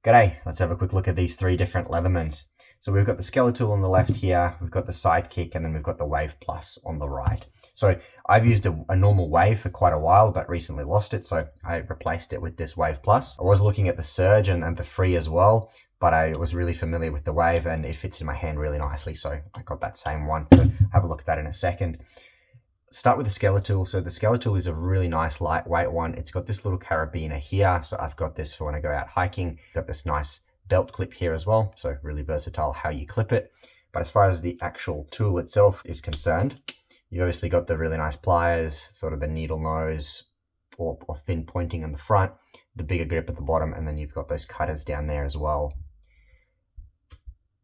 G'day, let's have a quick look at these three different Leathermans. So we've got the Skeletal on the left here, we've got the Sidekick, and then we've got the Wave Plus on the right. So I've used a normal Wave for quite a while, but recently lost it, so I replaced it with this Wave Plus. I was looking at the Surge and the Free as well, but I was really familiar with the Wave and it fits in my hand really nicely, so I got that same one. So have a look at that in a second. Start with the Skeletal. So the Skeletal is a really nice lightweight one. It's got this little carabiner here, so I've got this for when I go out hiking. Got this nice belt clip here as well, so really versatile how you clip it. But as far as the actual tool itself is concerned, you've obviously got the really nice pliers, sort of the needle nose or thin pointing on the front, the bigger grip at the bottom, and then you've got those cutters down there as well.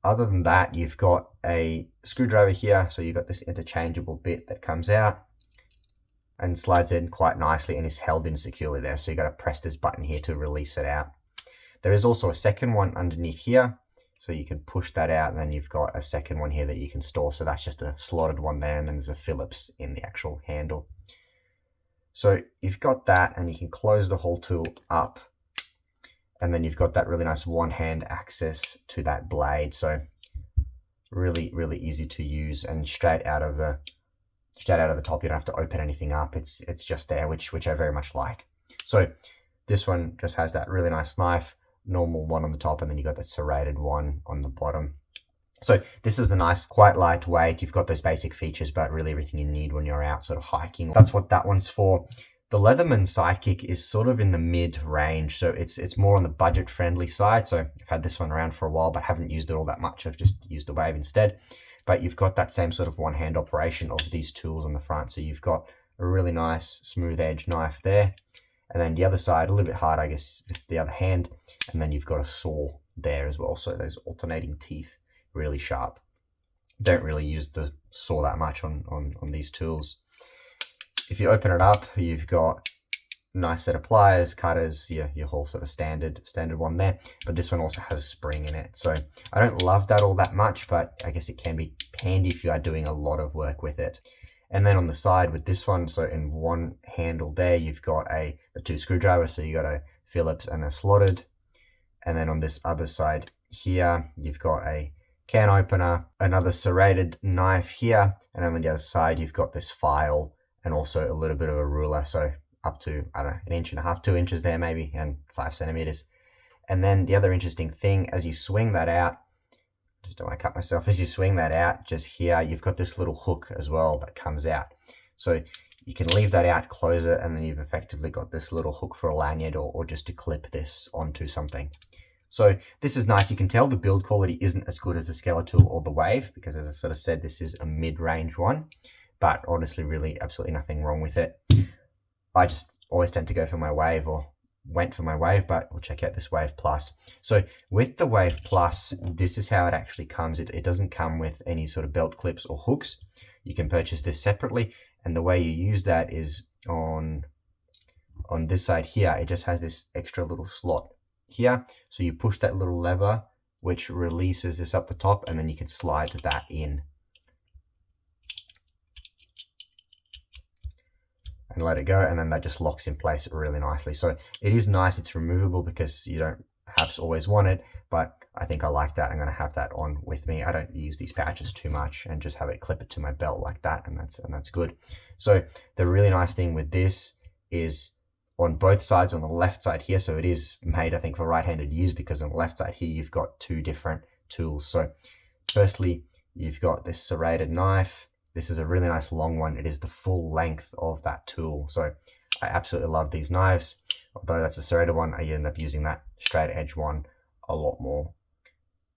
Other than that, you've got a screwdriver here, so you've got this interchangeable bit that comes out and slides in quite nicely and is held in securely there, so you got to press this button here to release it out. There is also a second one underneath here, so you can push that out, and then you've got a second one here that you can store, so that's just a slotted one there, and then there's a Phillips in the actual handle. So you've got that, and you can close the whole tool up, and then you've got that really nice one-hand access to that blade, so really easy to use and straight out of the top. You don't have to open anything up. It's just there, which I very much like. So this one just has that really nice knife, normal one on the top, and then you got that serrated one on the bottom. So this is a nice, quite lightweight. You've got those basic features, but really everything you need when you're out sort of hiking. That's what that one's for. The Leatherman Sidekick is sort of in the mid-range, so it's more on the budget-friendly side. So I've had this one around for a while, but haven't used it all that much. I've just used the Wave instead. But you've got that same sort of one-hand operation of these tools on the front. So you've got a really nice smooth edge knife there, and then the other side a little bit hard, I guess, with the other hand, and then you've got a saw there as well. So those alternating teeth, really sharp. Don't really use the saw that much on these tools. If you open it up, you've got a nice set of pliers, cutters, your whole sort of standard one there. But this one also has a spring in it. So I don't love that all that much, but I guess it can be handy if you are doing a lot of work with it. And then on the side with this one, so in one handle there, you've got the two screwdrivers. So you got a Phillips and a slotted. And then on this other side here, you've got a can opener, another serrated knife here. And on the other side, you've got this file and also a little bit of a ruler. So up to, I don't know, 1.5 inches, 2 inches there maybe, and 5 centimeters. And then the other interesting thing, as you swing that out, just don't want to cut myself, as you swing that out, just here, you've got this little hook as well that comes out. So you can leave that out, close it, and then you've effectively got this little hook for a lanyard or just to clip this onto something. So this is nice. You can tell the build quality isn't as good as the Skeletal or the Wave, because as I sort of said, this is a mid-range one, but honestly, really absolutely nothing wrong with it. I just always tend to go for my Wave, or went for my Wave, but we'll check out this Wave Plus. So with the Wave Plus, this is how it actually comes. It doesn't come with any sort of belt clips or hooks. You can purchase this separately, and the way you use that is on this side here. It just has this extra little slot here. So you push that little lever, which releases this up the top, and then you can slide that in and let it go, and then that just locks in place really nicely. So it is nice. It's removable because you don't perhaps always want it, but I think I like that. I'm going to have that on with me. I don't use these pouches too much, and just have it clip it to my belt like that, and that's good. So the really nice thing with this is on both sides, on the left side here, so it is made, I think, for right-handed use, because on the left side here you've got two different tools. So firstly, you've got this serrated knife. This is a really nice long one. It is the full length of that tool. So I absolutely love these knives. Although that's a serrated one, I end up using that straight edge one a lot more.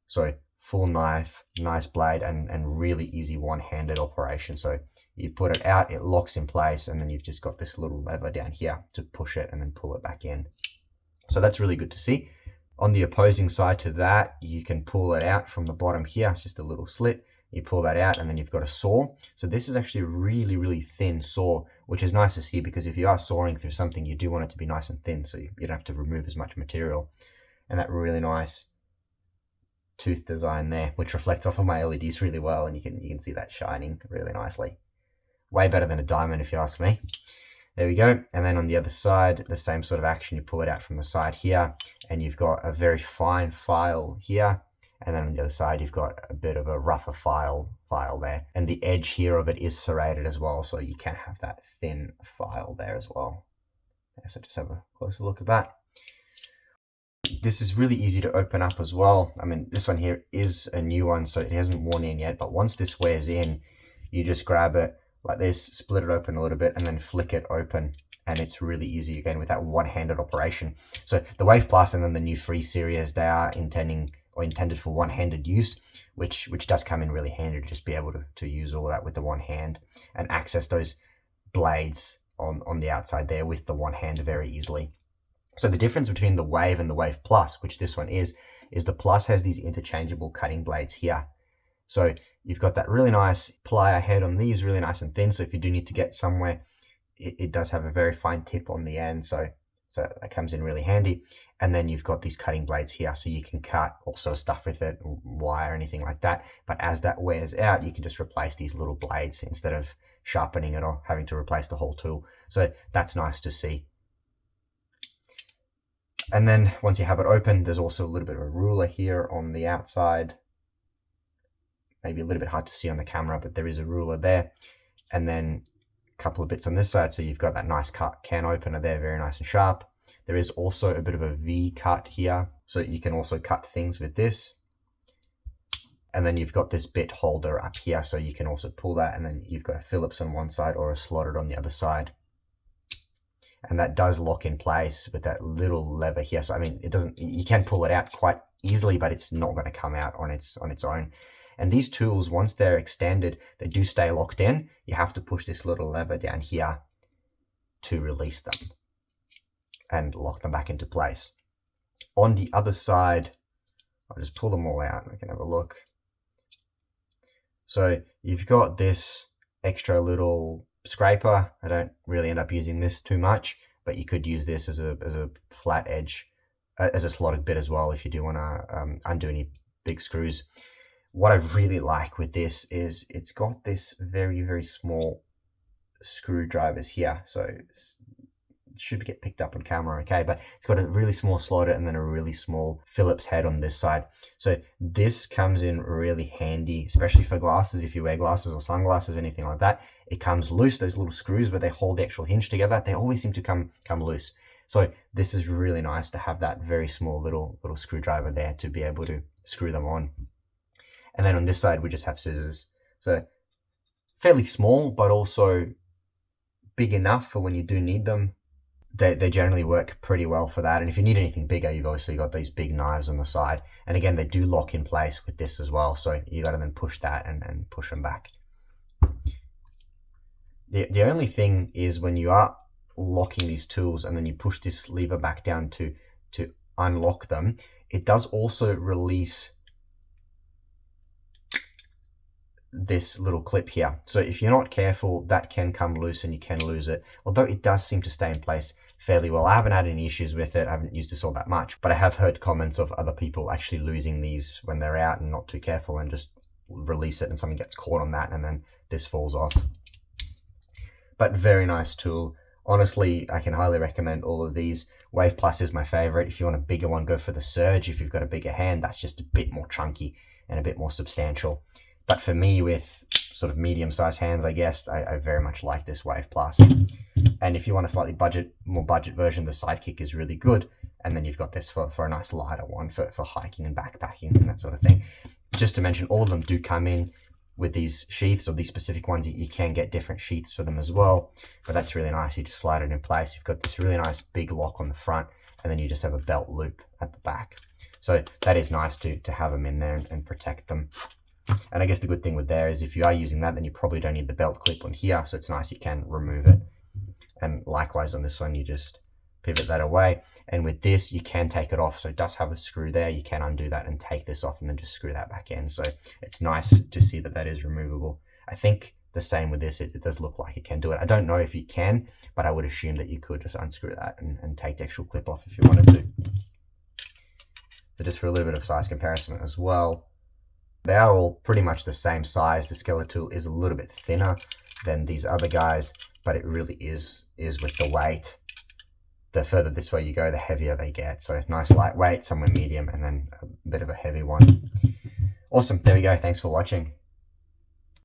So full knife, nice blade, and really easy one-handed operation. So you put it out, it locks in place, and then you've just got this little lever down here to push it and then pull it back in. So that's really good to see. On the opposing side to that, you can pull it out from the bottom here. It's just a little slit. You pull that out, and then you've got a saw. So this is actually a really thin saw, which is nice to see, because if you are sawing through something, you do want it to be nice and thin, so you don't have to remove as much material. And that really nice tooth design there, which reflects off of my LEDs really well, and you can see that shining really nicely. Way better than a diamond, if you ask me. There we go. And then on the other side, the same sort of action, you pull it out from the side here, and you've got a very fine file here. And then on the other side, you've got a bit of a rougher file there. And the edge here of it is serrated as well, so you can have that thin file there as well. So just have a closer look at that. This is really easy to open up as well. I mean, this one here is a new one, so it hasn't worn in yet, but once this wears in, you just grab it like this, split it open a little bit, and then flick it open. And it's really easy again with that one-handed operation. So the Wave Plus and then the new Free series, they are intended for one-handed use, which does come in really handy to just be able to use all of that with the one hand and access those blades on the outside there with the one hand very easily. So the difference between the Wave and the Wave Plus, which this one is the Plus has these interchangeable cutting blades here. So you've got that really nice plier head on these, really nice and thin. So if you do need to get somewhere, it does have a very fine tip on the end. So that comes in really handy. And then you've got these cutting blades here, so you can cut also stuff with it, wire, anything like that. But as that wears out, you can just replace these little blades instead of sharpening it or having to replace the whole tool. So that's nice to see. And then once you have it open, there's also a little bit of a ruler here on the outside. Maybe a little bit hard to see on the camera, but there is a ruler there. And then a couple of bits on this side. So you've got that nice cut can opener there, very nice and sharp. There is also a bit of a V cut here, so you can also cut things with this. And then you've got this bit holder up here, so you can also pull that, and then you've got a Phillips on one side or a slotted on the other side. And that does lock in place with that little lever here. So I mean, you can pull it out quite easily, but it's not going to come out on its own. And these tools, once they're extended, they do stay locked in. You have to push this little lever down here to release them and lock them back into place. On the other side, I'll just pull them all out and we can have a look. So you've got this extra little scraper. I don't really end up using this too much, but you could use this as a flat edge, as a slotted bit as well if you do want to undo any big screws. What I really like with this is it's got this very, very small screwdrivers here. So it should get picked up on camera, okay? But it's got a really small slotted and then a really small Phillips head on this side. So this comes in really handy, especially for glasses. If you wear glasses or sunglasses, anything like that, it comes loose. Those little screws where they hold the actual hinge together, they always seem to come loose. So this is really nice to have that very small little screwdriver there to be able to screw them on. And then on this side, we just have scissors. So fairly small, but also big enough for when you do need them. They generally work pretty well for that. And if you need anything bigger, you've obviously got these big knives on the side. And again, they do lock in place with this as well. So you got to then push that and push them back. The only thing is when you are locking these tools and then you push this lever back down to unlock them, it does also release this little clip here. So if you're not careful, that can come loose and you can lose it, although it does seem to stay in place fairly well. I haven't had any issues with it. I haven't used this all that much, but I have heard comments of other people actually losing these when they're out and not too careful and just release it and something gets caught on that and then this falls off. But very nice tool. Honestly, I can highly recommend all of these. Wave Plus is my favorite. If you want a bigger one, go for the Surge. If you've got a bigger hand, that's just a bit more chunky and a bit more substantial. But for me, with sort of medium-sized hands, I guess, I very much like this Wave Plus. And if you want a slightly more budget version, the Sidekick is really good. And then you've got this for a nice lighter one for hiking and backpacking and that sort of thing. Just to mention, all of them do come in with these sheaths, or these specific ones. You can get different sheaths for them as well. But that's really nice. You just slide it in place. You've got this really nice big lock on the front, and then you just have a belt loop at the back. So that is nice to have them in there and protect them. And I guess the good thing with there is if you are using that, then you probably don't need the belt clip on here. So it's nice, you can remove it. And likewise on this one, you just pivot that away. And with this, you can take it off. So it does have a screw there. You can undo that and take this off and then just screw that back in. So it's nice to see that that is removable. I think the same with this, it does look like it can do it. I don't know if you can, but I would assume that you could just unscrew that and take the actual clip off if you wanted to. So just for a little bit of size comparison as well, they are all pretty much the same size. The Skeletool is a little bit thinner than these other guys, but it really is is with the weight. The further this way you go, the heavier they get. So nice lightweight, somewhere medium, and then a bit of a heavy one. Awesome, there we go, thanks for watching.